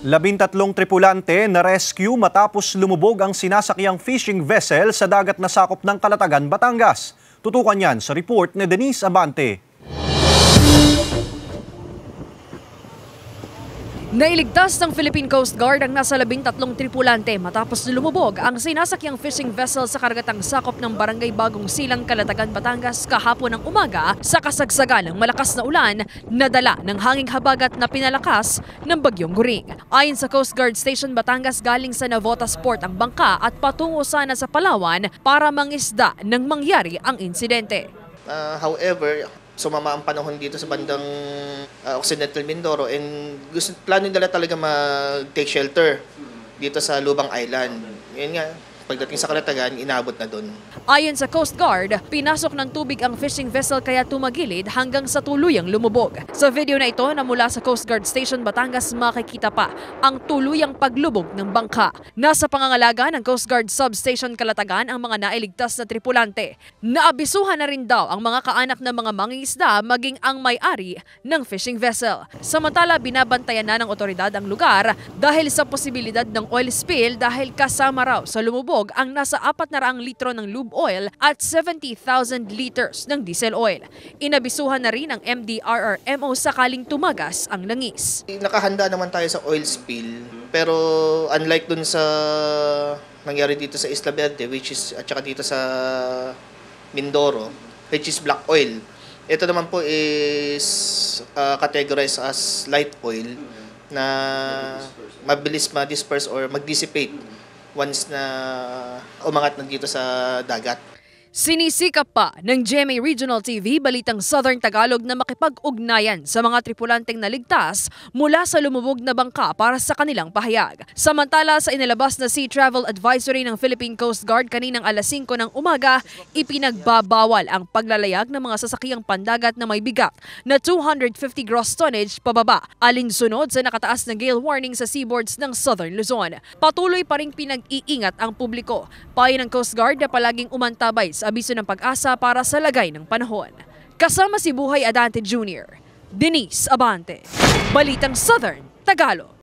13 tripulante na rescue matapos lumubog ang sinasakyang fishing vessel sa dagat na sakop ng Calatagan, Batangas. Tutukan yan sa report ni Denise Abante. Nailigtas ng Philippine Coast Guard ang nasa 13 tripulante matapos lumubog ang sinasakyang fishing vessel sa karagatang sakop ng Barangay Bagong Silang, Calatagan, Batangas kahapon ng umaga sa kasagsagan ng malakas na ulan na dala ng hanging habagat na pinalakas ng Bagyong Guring. Ayon sa Coast Guard Station Batangas, galing sa Navotas Port ang bangka at patungo sana sa Palawan para mangisda nang mangyari ang insidente. However, sumama ang panahon dito sa bandang Occidental Mindoro and plano nila talaga mag-take shelter dito sa Lubang Island. Yun nga, pagdating sa Calatagan, inabot na doon. Ayon sa Coast Guard, pinasok ng tubig ang fishing vessel kaya tumagilid hanggang sa tuluyang lumubog. Sa video na ito na mula sa Coast Guard Station Batangas, makikita pa ang tuluyang paglubog ng bangka. Nasa pangangalaga ng Coast Guard Substation Calatagan ang mga nailigtas na tripulante. Naabisuhan na rin daw ang mga kaanak ng mga mangingisda maging ang may-ari ng fishing vessel. Samantala, binabantayan na ng otoridad ang lugar dahil sa posibilidad ng oil spill dahil kasama raw sa lumubog ang nasa 400 litro ng lube oil at 70,000 liters ng diesel oil. Inabisuhan na rin ang MDRRMO sakaling tumagas ang langis. Nakahanda naman tayo sa oil spill, pero unlike dun sa nangyari dito sa Isla Verde, at saka dito sa Mindoro, which is black oil. Ito naman po is categorized as light oil na mabilis ma-disperse or mag-dissipate once na umangat na dito sa dagat. Sinisikap pa ng GMA Regional TV Balitang Southern Tagalog na makipag-ugnayan sa mga tripulanteng naligtas mula sa lumubog na bangka para sa kanilang pahayag. Samantala, sa inilabas na Sea Travel Advisory ng Philippine Coast Guard kaninang alas 5 ng umaga, ipinagbabawal ang paglalayag ng mga sasakyang pandagat na may bigat na 250 gross tonnage pababa, alinsunod sa nakataas na gale warning sa seaboards ng Southern Luzon. Patuloy pa ring pinag-iingat ang publiko. Payo ng Coast Guard na palaging umantabay sa abiso ng pag-asa para sa lagay ng panahon. Kasama si Buhay Adante Jr., Denise Abante, Balitang Southern Tagalog.